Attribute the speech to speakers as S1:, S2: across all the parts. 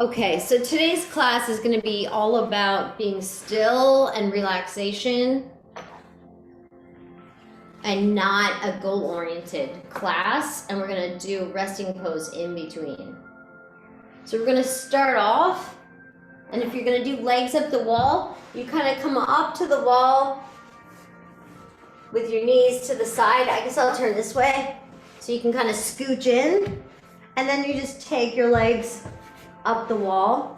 S1: Okay, so today's class is going to be all about being still and relaxation and not a goal-oriented class, and we're going to do resting pose in between. So we're going to start off, and if you're going to do legs up the wall, you kind of come up to the wall with your knees to the side. I guess I'll turn this way so you can kind of scooch in, and then you just take your legs up the wall.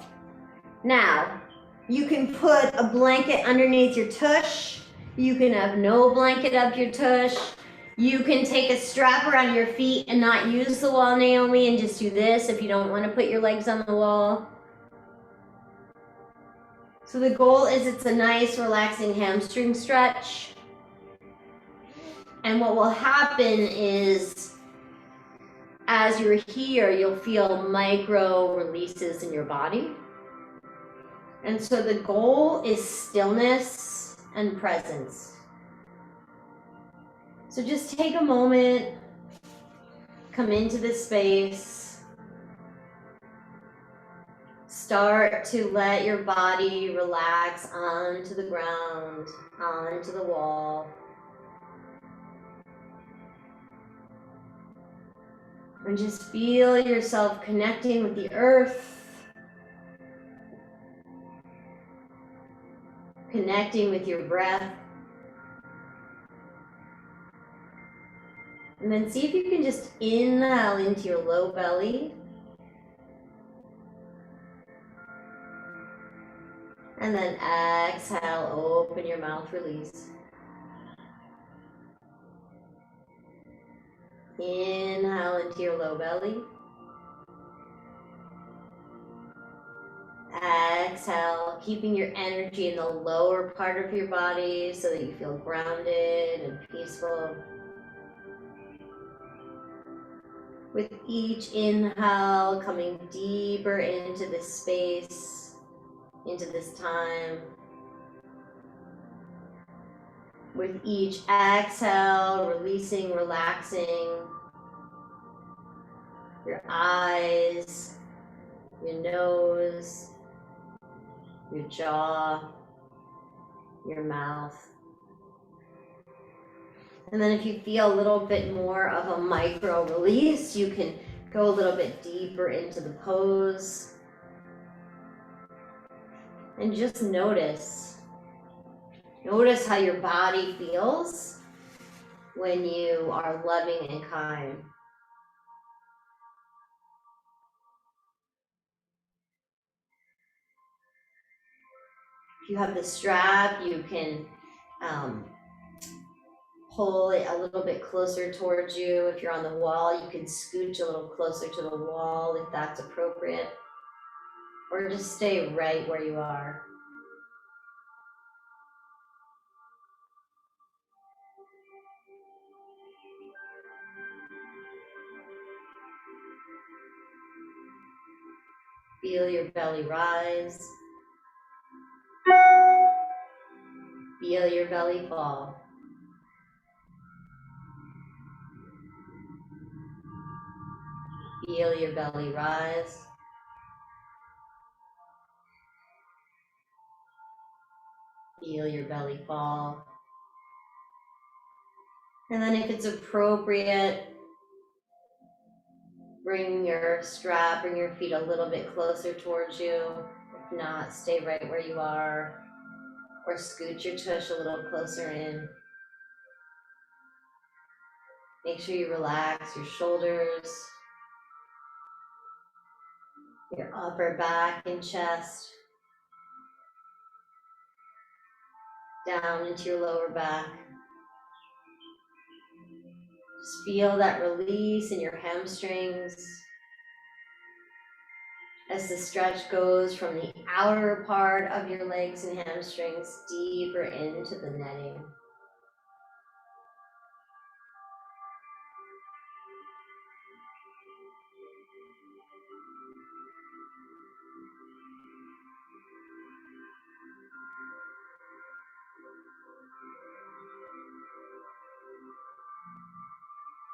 S1: Now, you can put a blanket underneath your tush. You can have no blanket up your tush. You can take a strap around your feet and not use the wall, Naomi, and just do this if you don't want to put your legs on the wall. So the goal is it's a nice, relaxing hamstring stretch. And what will happen is, as you're here, you'll feel micro releases in your body. And so the goal is stillness and presence. So just take a moment, come into this space, start to let your body relax onto the ground, onto the wall. And just feel yourself connecting with the earth, connecting with your breath. And then see if you can just inhale into your low belly. And then exhale, open your mouth, release. Inhale into your low belly. Exhale, keeping your energy in the lower part of your body so that you feel grounded and peaceful. With each inhale, coming deeper into this space, into this time. With each exhale, releasing, relaxing your eyes, your nose, your jaw, your mouth. And then if you feel a little bit more of a micro release, you can go a little bit deeper into the pose. And just notice how your body feels when you are loving and kind. If you have the strap, you can pull it a little bit closer towards you. If you're on the wall, you can scooch a little closer to the wall if that's appropriate. Or just stay right where you are. Feel your belly rise. Feel your belly fall. Feel your belly rise. Feel your belly fall. And then if it's appropriate, bring your strap, bring your feet a little bit closer towards you. If not, stay right where you are. Or scoot your tush a little closer in. Make sure you relax your shoulders, your upper back and chest, down into your lower back. Just feel that release in your hamstrings as the stretch goes from the outer part of your legs and hamstrings deeper into the netting.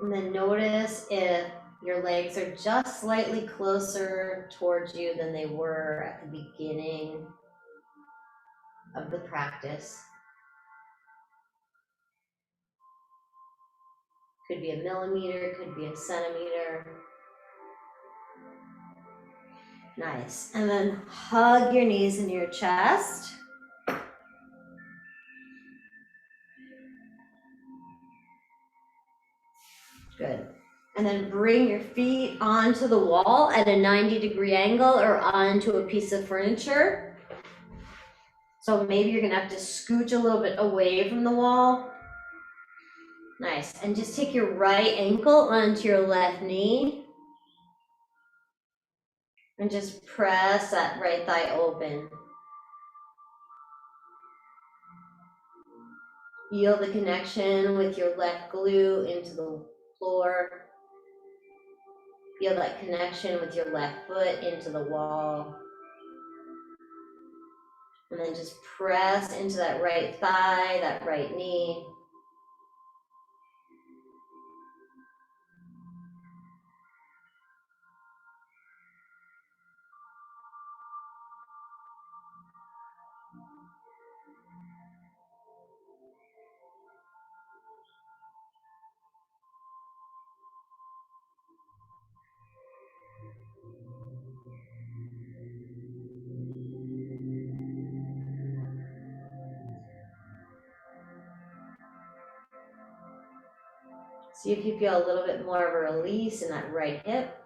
S1: And then notice if Your legs are just slightly closer towards you than they were at the beginning of the practice. Could be a millimeter, could be a centimeter. Nice. And then hug your knees into your chest. Good. And then bring your feet onto the wall at a 90-degree angle or onto a piece of furniture. So maybe you're gonna have to scooch a little bit away from the wall. Nice. And just take your right ankle onto your left knee. And just press that right thigh open. Feel the connection with your left glute into the floor. Feel that connection with your left foot into the wall. And then just press into that right thigh, that right knee. See if you feel a little bit more of a release in that right hip.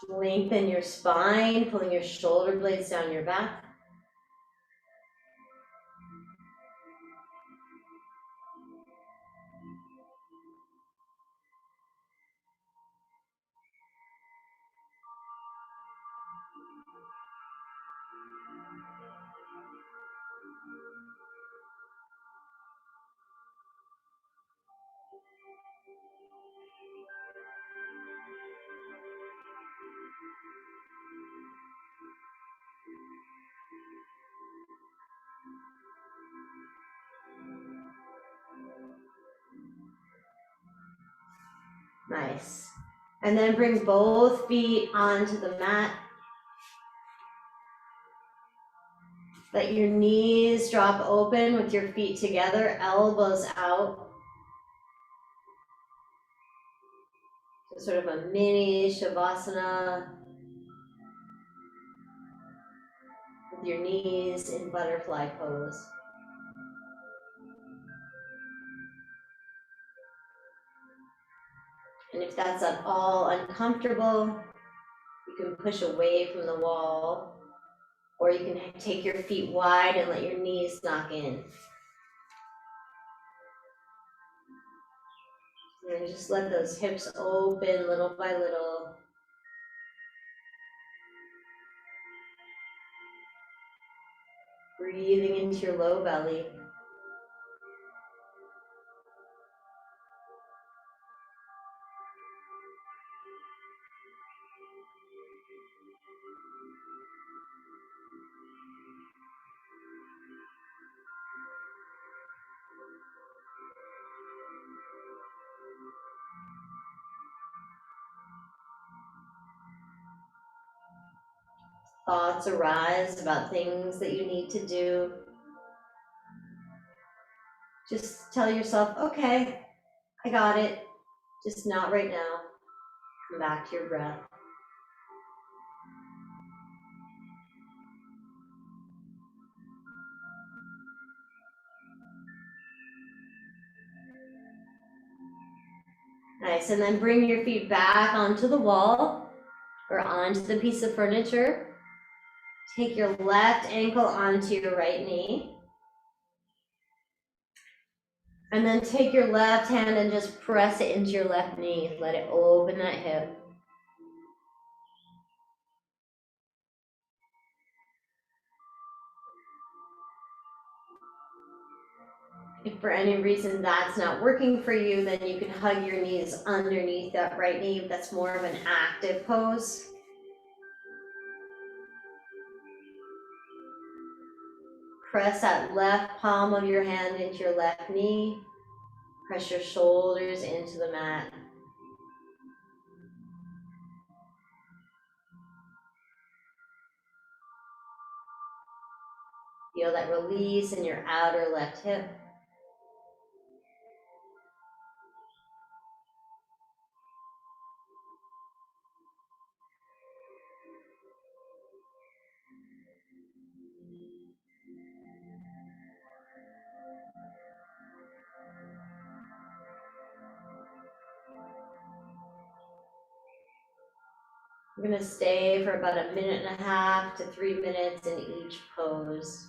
S1: Lengthen your spine, pulling your shoulder blades down your back. Nice. And then bring both feet onto the mat. Let your knees drop open with your feet together, elbows out. So sort of a mini Shavasana with your knees in butterfly pose. And if that's at all uncomfortable, you can push away from the wall, or you can take your feet wide and let your knees knock in. And just let those hips open little by little. Breathing into your low belly. Thoughts arise about things that you need to do. Just tell yourself, okay, I got it. Just not right now. Come back to your breath. Nice, and then bring your feet back onto the wall or onto the piece of furniture. Take your left ankle onto your right knee. And then take your left hand and just press it into your left knee. Let it open that hip. If for any reason that's not working for you, then you can hug your knees underneath that right knee. That's more of an active pose. Press that left palm of your hand into your left knee. Press your shoulders into the mat. Feel that release in your outer left hip. We're going to stay for about 1.5 to 3 minutes in each pose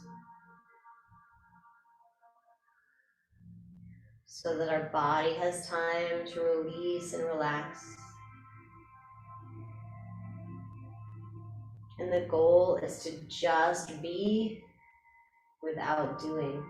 S1: so that our body has time to release and relax. And the goal is to just be without doing.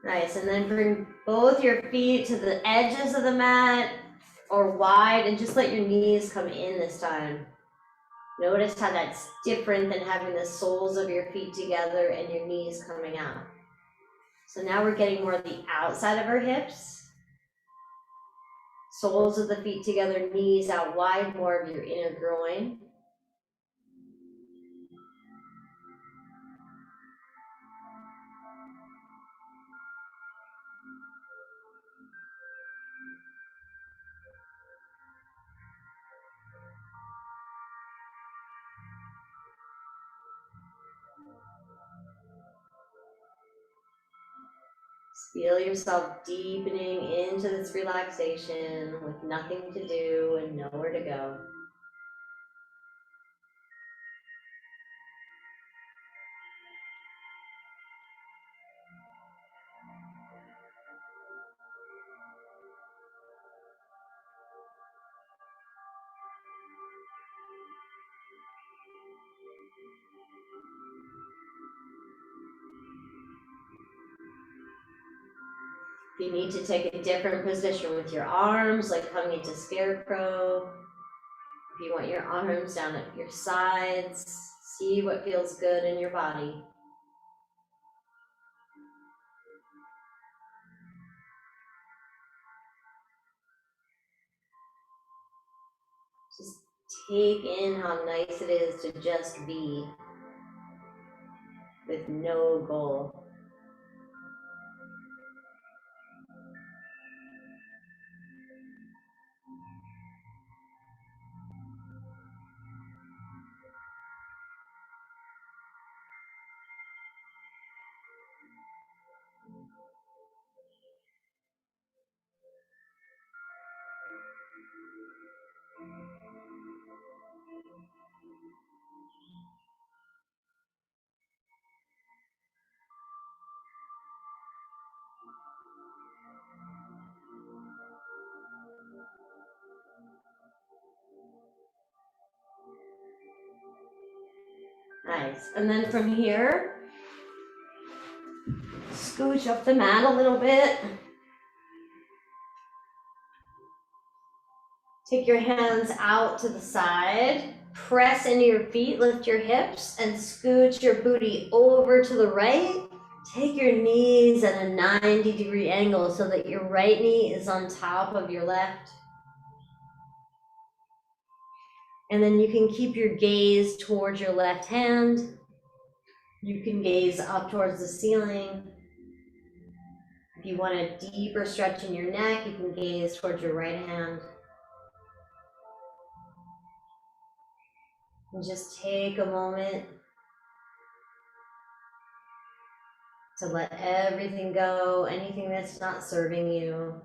S1: Nice, and then bring both your feet to the edges of the mat or wide and just let your knees come in this time. Notice how that's different than having the soles of your feet together and your knees coming out. So now we're getting more of the outside of our hips. Soles of the feet together, knees out wide, more of your inner groin. Feel yourself deepening into this relaxation with nothing to do and nowhere to go. If you need to take a different position with your arms, like coming into scarecrow, if you want your arms down at your sides, see what feels good in your body. Just take in how nice it is to just be with no goal. Nice. And then from here, scooch up the mat a little bit. Take your hands out to the side. Press into your feet, lift your hips, and scooch your booty over to the right. Take your knees at a 90-degree angle so that your right knee is on top of your left. And then you can keep your gaze towards your left hand. You can gaze up towards the ceiling. If you want a deeper stretch in your neck, you can gaze towards your right hand. And just take a moment to let everything go, anything that's not serving you.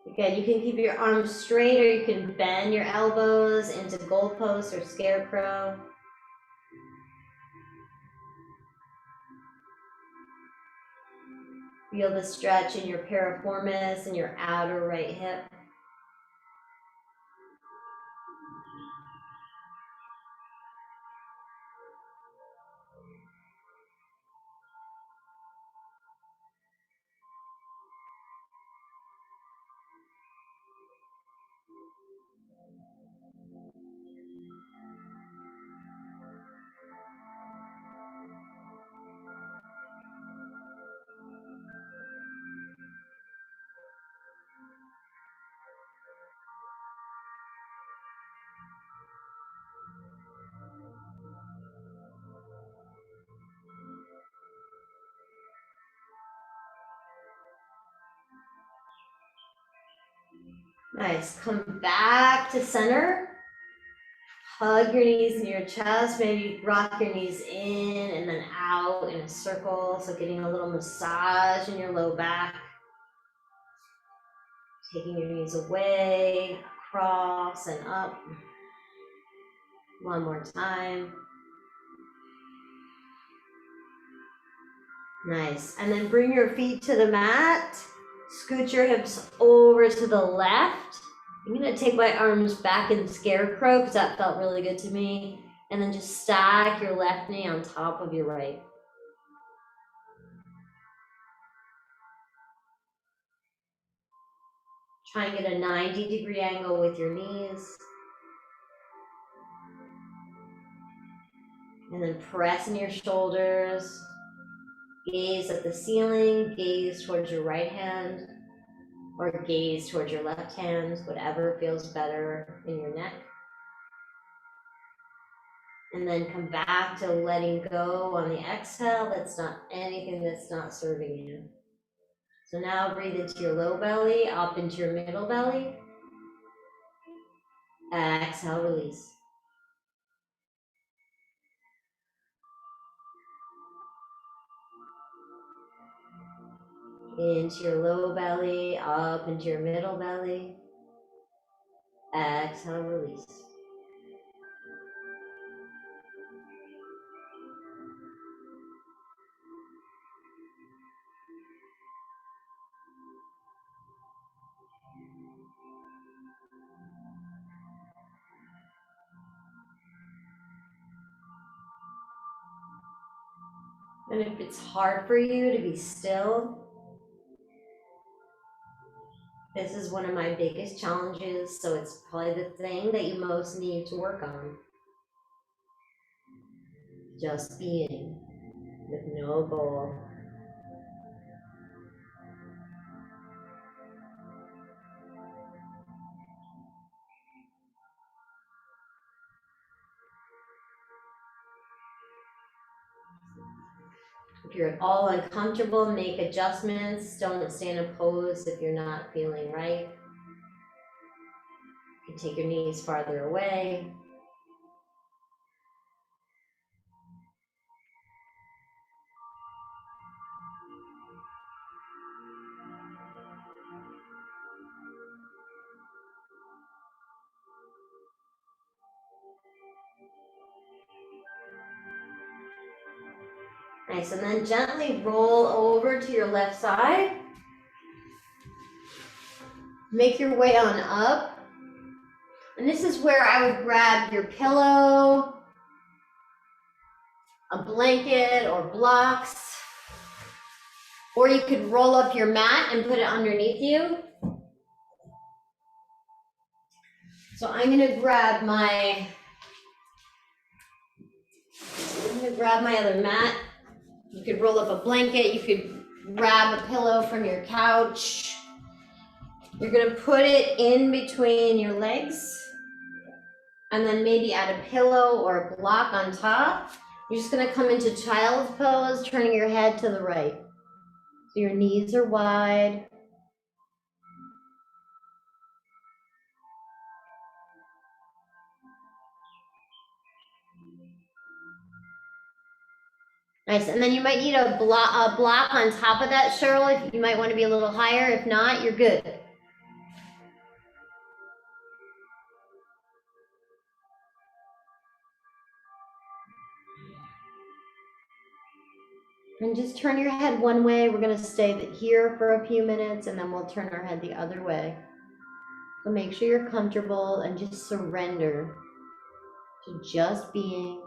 S1: Again, you can keep your arms straight or you can bend your elbows into goalpost or scarecrow. Feel the stretch in your piriformis and your outer right hip. Nice. Come back to center. Hug your knees in your chest. Maybe rock your knees in and then out in a circle. So getting a little massage in your low back. Taking your knees away, across and up. One more time. Nice. And then bring your feet to the mat. Scoot your hips over to the left. I'm going to take my arms back in scarecrow because that felt really good to me. And then just stack your left knee on top of your right. Try and get a 90-degree angle with your knees. And then press in your shoulders. Gaze at the ceiling, gaze towards your right hand, or gaze towards your left hand, whatever feels better in your neck. And then come back to letting go on the exhale. That's not anything that's not serving you. So now breathe into your low belly, up into your middle belly. Exhale, release. Into your low belly, up into your middle belly. Exhale, release. And if it's hard for you to be still, this is one of my biggest challenges, so it's probably the thing that you most need to work on. Just being, with no goal. If you're at all uncomfortable, make adjustments. Don't stay in a pose if you're not feeling right. You can take your knees farther away. Nice, and then gently roll over to your left side. Make your way on up. And this is where I would grab your pillow, a blanket or blocks, or you could roll up your mat and put it underneath you. So I'm gonna grab my other mat. You could roll up a blanket, you could grab a pillow from your couch. You're gonna put it in between your legs and then maybe add a pillow or a block on top. You're just gonna come into child's pose, turning your head to the right. So your knees are wide. Nice, and then you might need a block on top of that, Cheryl. If you might want to be a little higher. If not, you're good. And just turn your head one way. We're going to stay here for a few minutes and then we'll turn our head the other way. So make sure you're comfortable and just surrender to just being,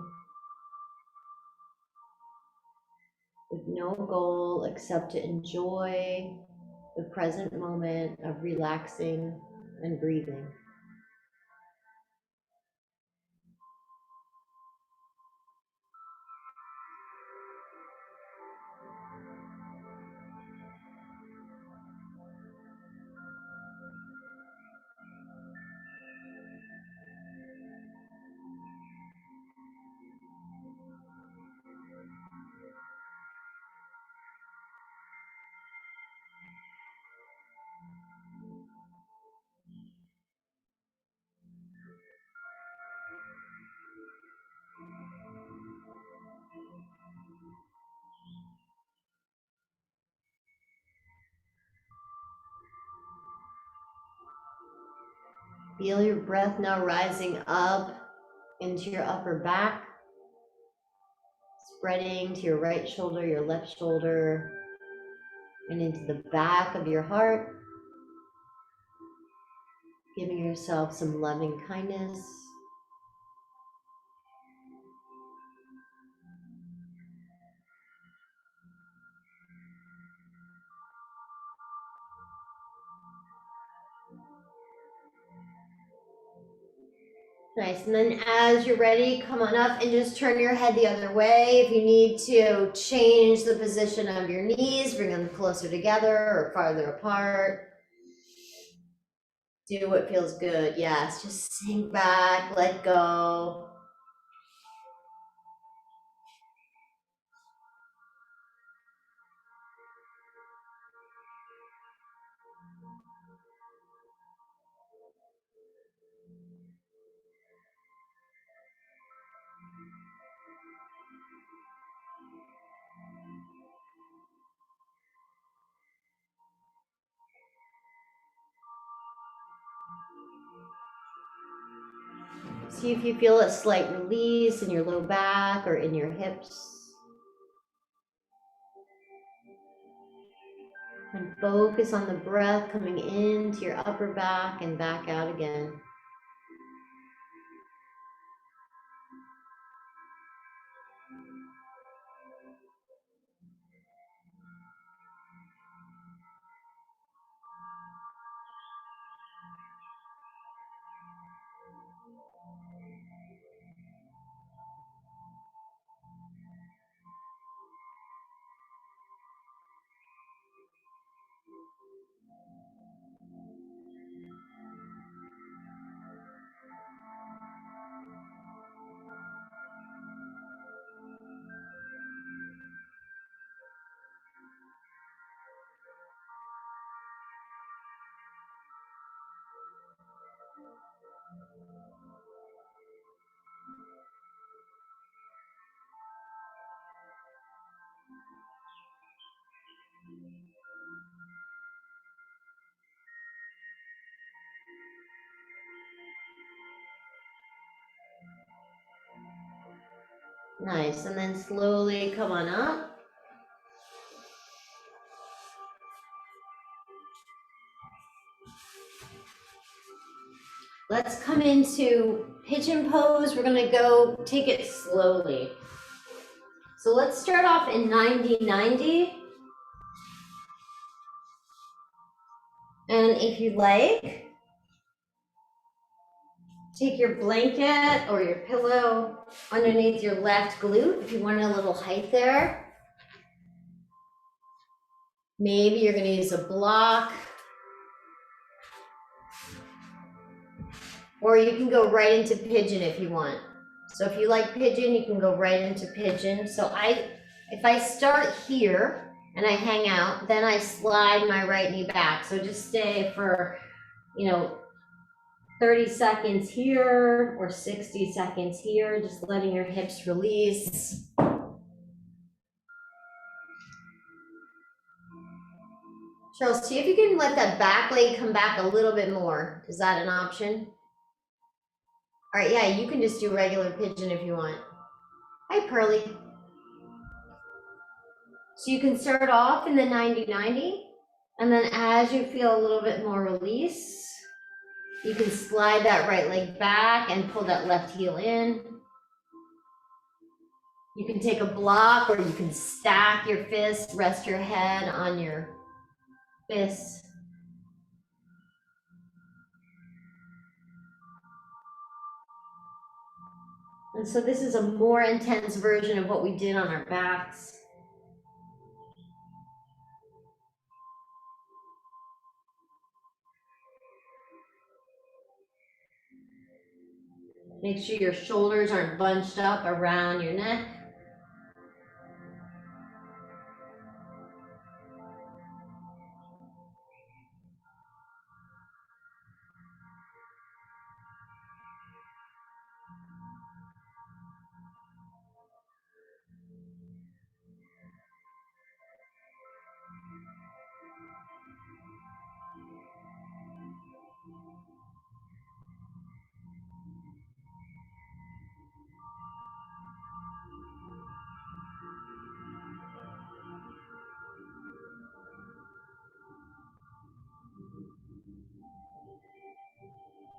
S1: with no goal except to enjoy the present moment of relaxing and breathing. Feel your breath now rising up into your upper back, spreading to your right shoulder, your left shoulder, and into the back of your heart, giving yourself some loving kindness. Nice, and then as you're ready, come on up and just turn your head the other way. If you need to change the position of your knees, bring them closer together or farther apart. Do what feels good. Yes, just sink back, let go. See if you feel a slight release in your low back or in your hips. And focus on the breath coming into your upper back and back out again. Nice, and then slowly come on up. Let's come into pigeon pose. We're gonna go take it slowly. So let's start off in 90-90. And if you like, take your blanket or your pillow underneath your left glute if you want a little height there. Maybe you're gonna use a block. Or you can go right into pigeon if you want. So if you like pigeon, you can go right into pigeon. So if I start here and I hang out, then I slide my right knee back. So just stay for, 30 seconds here or 60 seconds here, just letting your hips release. Cheryl, see if you can let that back leg come back a little bit more. Is that an option? All right, yeah, you can just do regular pigeon if you want. Hi, Pearly. So you can start off in the 90-90, and then as you feel a little bit more release, you can slide that right leg back and pull that left heel in. You can take a block, or you can stack your fists, rest your head on your fists. And so this is a more intense version of what we did on our backs. Make sure your shoulders aren't bunched up around your neck.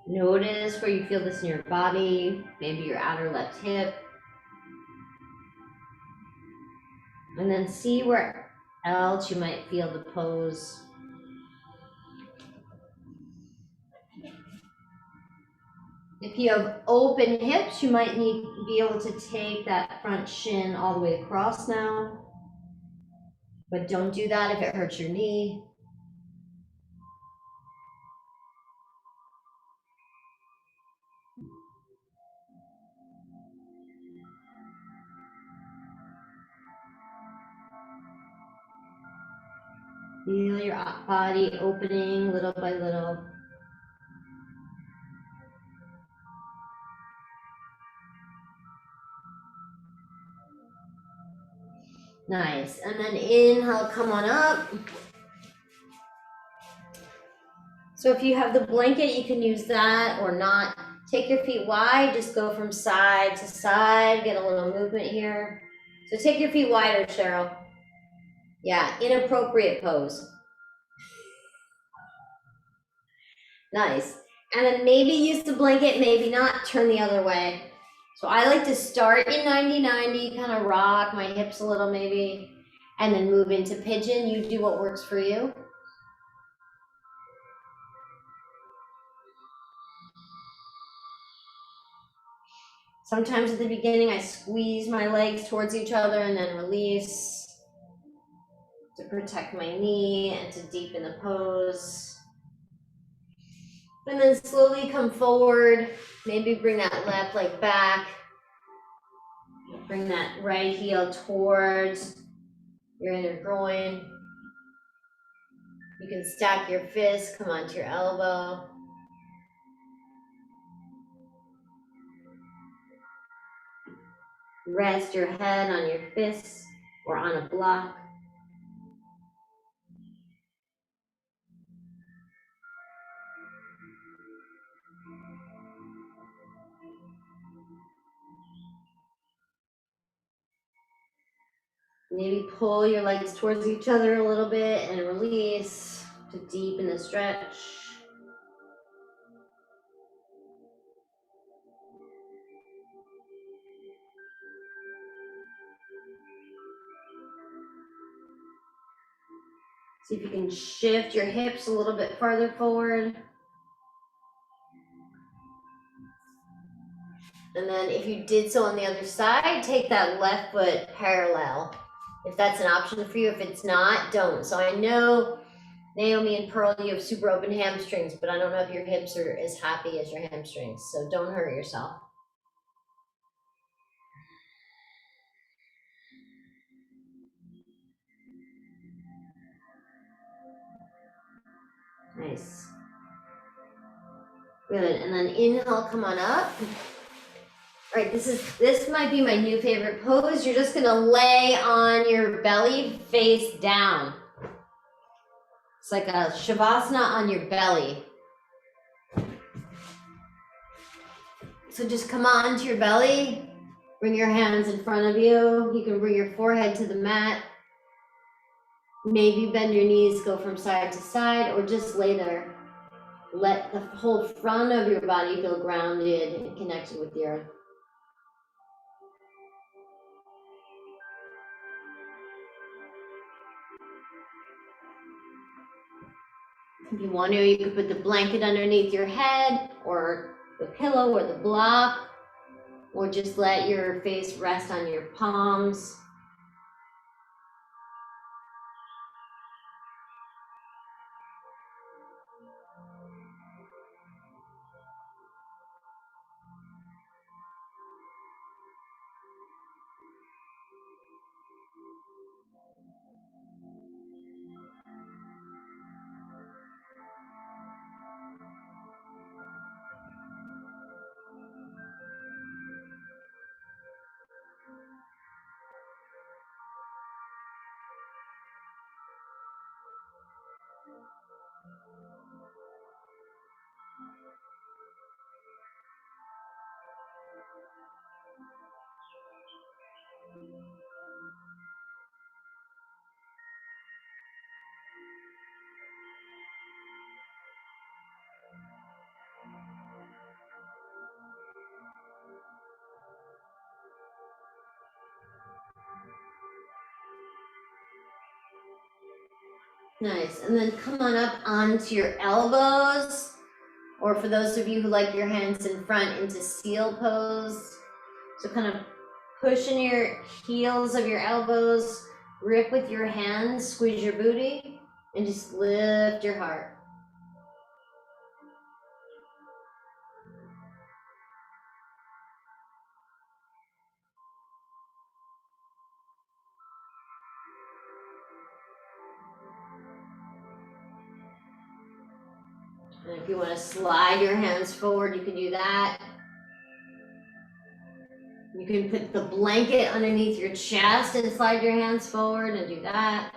S1: Notice where you feel this in your body, maybe your outer left hip. And then see where else you might feel the pose. If you have open hips, you might be able to take that front shin all the way across now. But don't do that if it hurts your knee. Feel your body opening little by little. Nice. And then inhale, come on up. So if you have the blanket, you can use that or not. Take your feet wide, just go from side to side, get a little movement here. So take your feet wider, Cheryl. Yeah, inappropriate pose. Nice. And then maybe use the blanket, maybe not, turn the other way. So I like to start in 90-90, kind of rock my hips a little maybe, and then move into pigeon. You do what works for you. Sometimes at the beginning, I squeeze my legs towards each other and then release to protect my knee and to deepen the pose. And then slowly come forward, maybe bring that left leg back. Bring that right heel towards your inner groin. You can stack your fists, come onto your elbow. Rest your head on your fists or on a block. Maybe pull your legs towards each other a little bit and release to deepen the stretch. See if you can shift your hips a little bit farther forward. And then if you did so on the other side, take that left foot parallel. If that's an option for you, if it's not, don't. So I know, Naomi and Pearl, you have super open hamstrings, but I don't know if your hips are as happy as your hamstrings. So don't hurt yourself. Nice. Good, and then inhale, come on up. All right, this might be my new favorite pose. You're just gonna lay on your belly face down. It's like a Shavasana on your belly. So just come on to your belly, bring your hands in front of you. You can bring your forehead to the mat. Maybe bend your knees, go from side to side, or just lay there. Let the whole front of your body feel grounded and connected with the earth. If you want to, you could put the blanket underneath your head, or the pillow, or the block, or just let your face rest on your palms. Nice, and then come on up onto your elbows, or for those of you who like your hands in front, into seal pose. So kind of pushing your heels of your elbows, grip with your hands, squeeze your booty, and just lift your heart. And if you want to slide your hands forward, you can do that. You can put the blanket underneath your chest and slide your hands forward and do that.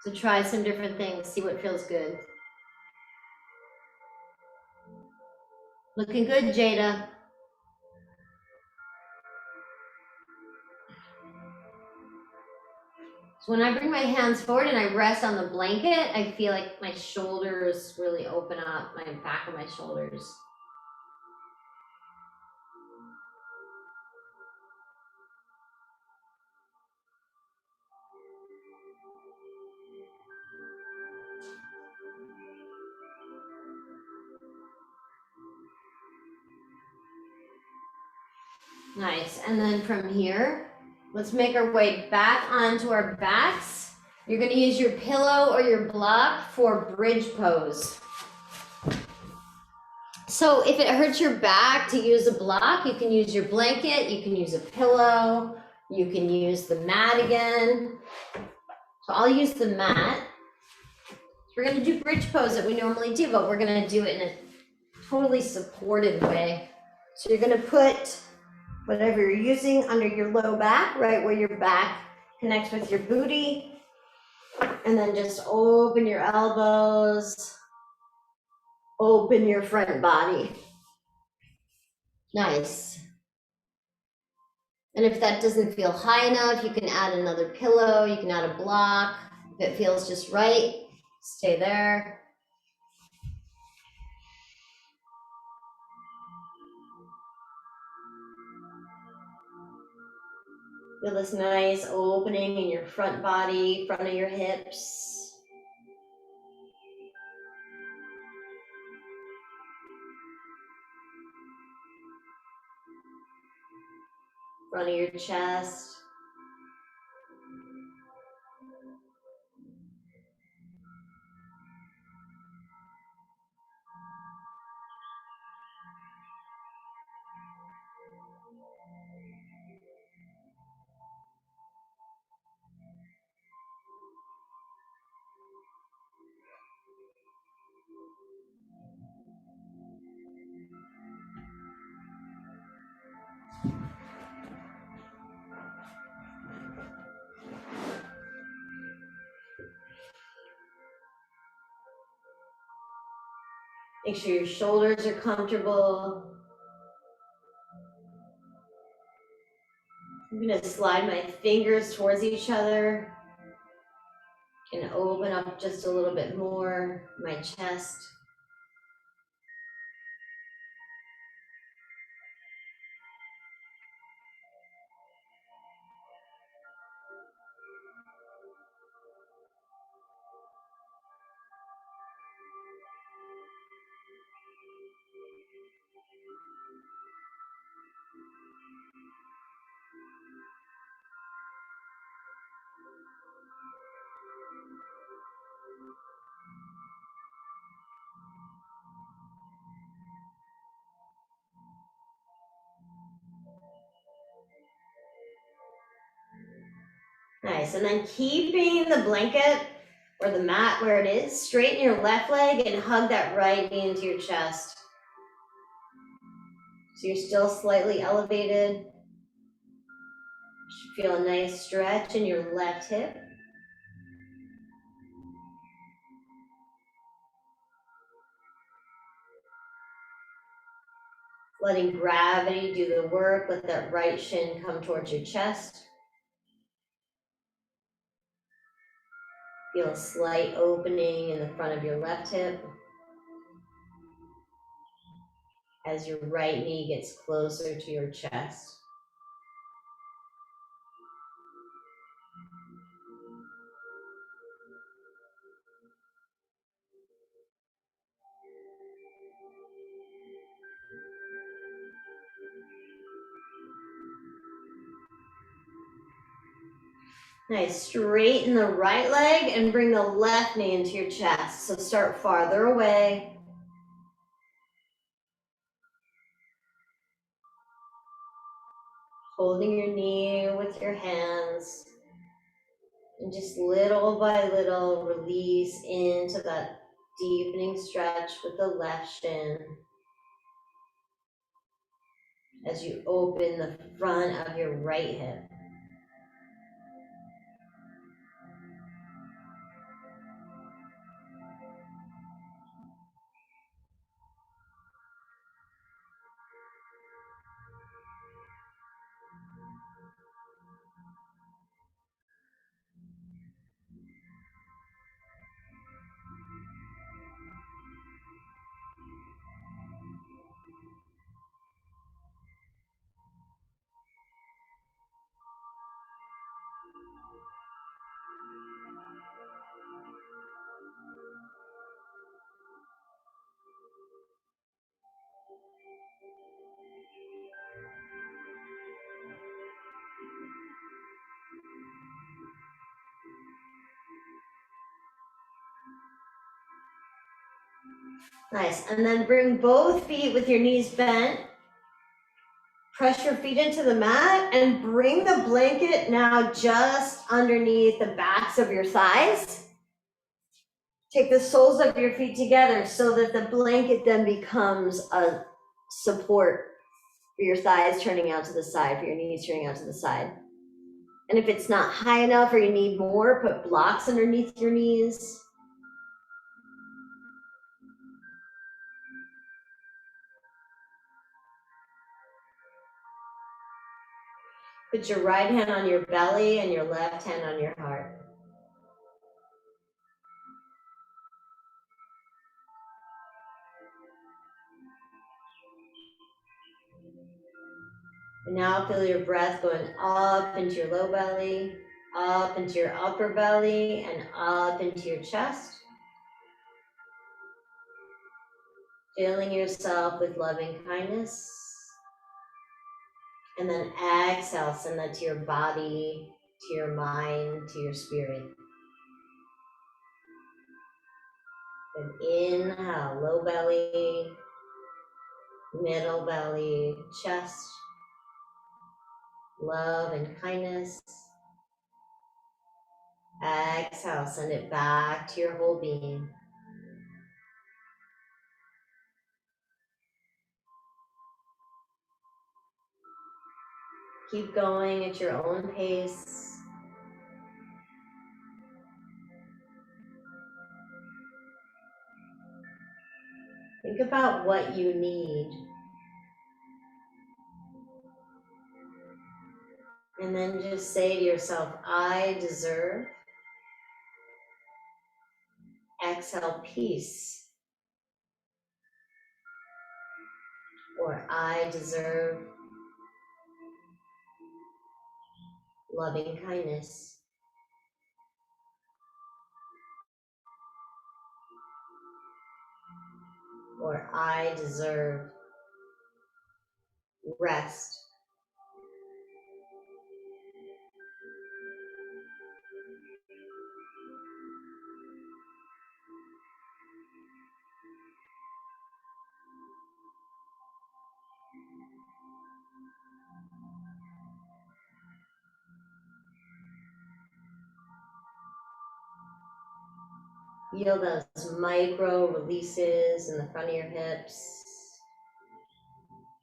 S1: So try some different things, see what feels good. Looking good, Jada. So when I bring my hands forward and I rest on the blanket, I feel like my shoulders really open up, my back of my shoulders. Nice, and then from here, let's make our way back onto our backs. You're gonna use your pillow or your block for bridge pose. So if it hurts your back to use a block, you can use your blanket, you can use a pillow, you can use the mat again. So I'll use the mat. We're gonna do bridge pose that we normally do, but we're gonna do it in a totally supported way. So you're gonna put whatever you're using under your low back, right where your back connects with your booty. And then just open your elbows, open your front body. Nice. And if that doesn't feel high enough, you can add another pillow, you can add a block. If it feels just right, stay there. Feel this nice opening in your front body, front of your hips. Front of your chest. Make sure your shoulders are comfortable. I'm gonna slide my fingers towards each other. Can open up just a little bit more my chest. Nice, and then keeping the blanket or the mat where it is, straighten your left leg and hug that right knee into your chest. So you're still slightly elevated. You should feel a nice stretch in your left hip. Letting gravity do the work, let that right shin come towards your chest. Feel a slight opening in the front of your left hip as your right knee gets closer to your chest. Nice, straighten the right leg and bring the left knee into your chest. So start farther away. Holding your knee with your hands. And just little by little release into that deepening stretch with the left shin as you open the front of your right hip. Nice, and then bring both feet with your knees bent. Press your feet into the mat and bring the blanket now just underneath the backs of your thighs. Take the soles of your feet together so that the blanket then becomes a support for your thighs turning out to the side, for your knees turning out to the side. And if it's not high enough or you need more, put blocks underneath your knees. Put your right hand on your belly and your left hand on your heart. And now feel your breath going up into your low belly, up into your upper belly, and up into your chest. Filling yourself with loving kindness. And then exhale, send that to your body, to your mind, to your spirit. And inhale, low belly, middle belly, chest, love and kindness. Exhale, send it back to your whole being. Keep going at your own pace. Think about what you need. And then just say to yourself, I deserve. Exhale, peace. Or I deserve loving kindness. Or I deserve rest. Feel those micro releases in the front of your hips,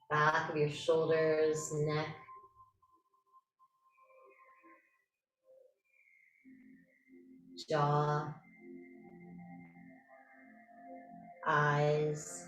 S1: back of your shoulders, neck, jaw, eyes.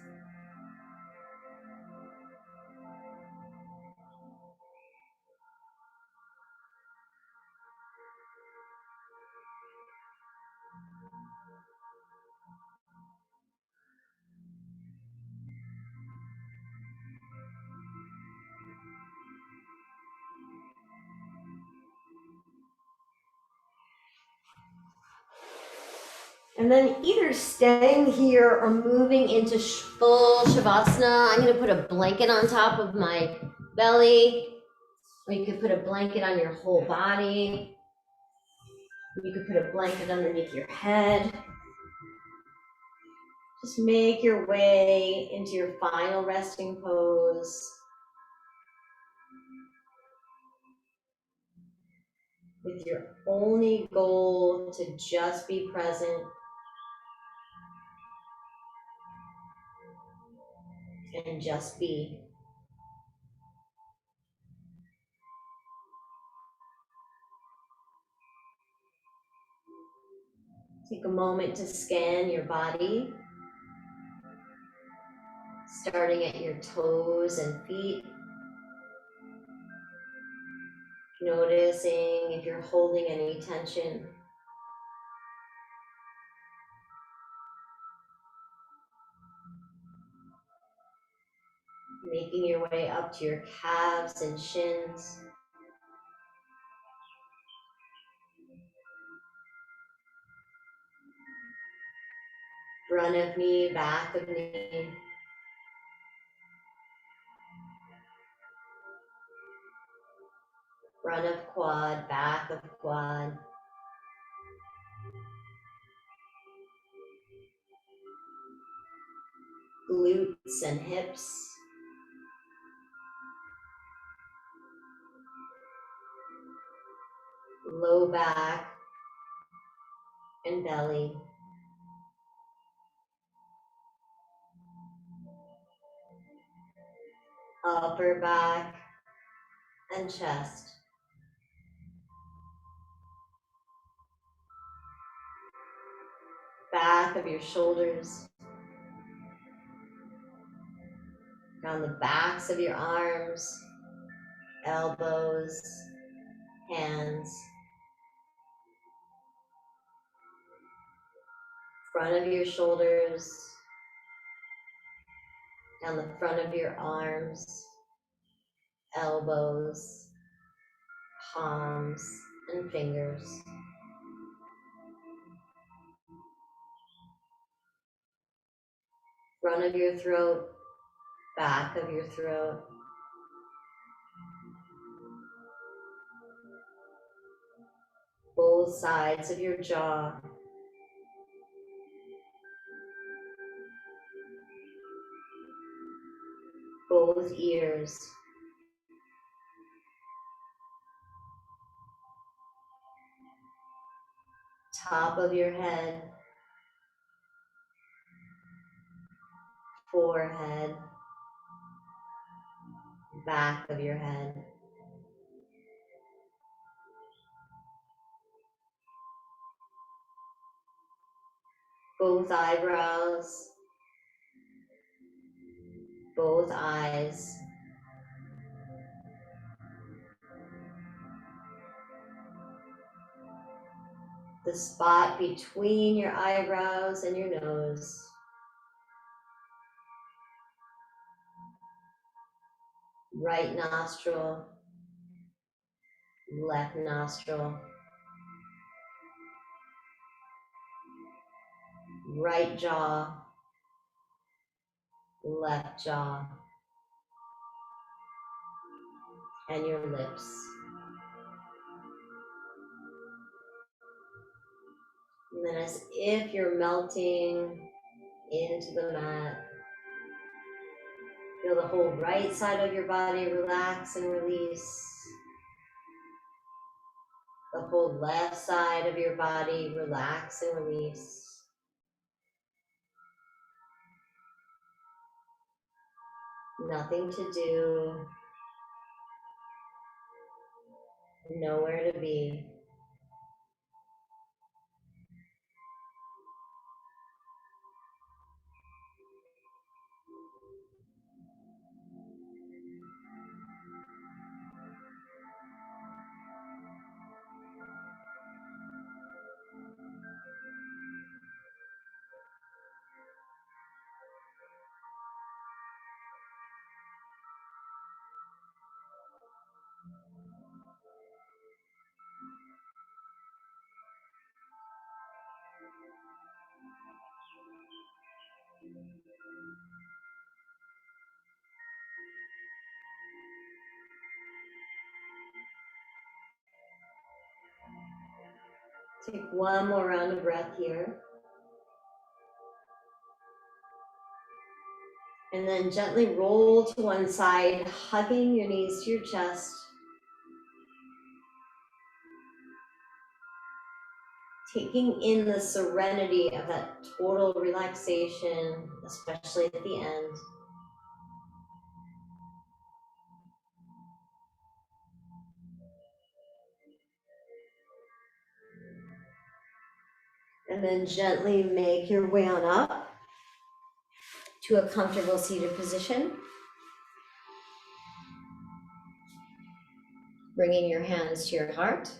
S1: And then either staying here or moving into full Shavasana. I'm going to put a blanket on top of my belly, or you could put a blanket on your whole body. You could put a blanket underneath your head. Just make your way into your final resting pose with your only goal to just be present and just be. Take a moment to scan your body, starting at your toes and feet. Noticing if you're holding any tension. Making your way up to your calves and shins. Front of knee, back of knee. Front of quad, back of quad. Glutes and hips. Low back and belly. Upper back and chest. Back of your shoulders. Down the backs of your arms, elbows, hands. Front of your shoulders, down the front of your arms, elbows, palms, and fingers. Front of your throat, back of your throat. Both sides of your jaw. Both ears. Top of your head. Forehead. Back of your head. Both eyebrows. Both eyes. the spot between your eyebrows and your nose. Right nostril, left nostril, right jaw, left jaw, and your lips. And then as if you're melting into the mat, feel the whole right side of your body relax and release. The whole left side of your body relax and release. Nothing to do, nowhere to be. Take one more round of breath here. And then gently roll to one side, hugging your knees to your chest. Taking in the serenity of that total relaxation, especially at the end. And then gently make your way on up to a comfortable seated position. Bringing your hands to your heart.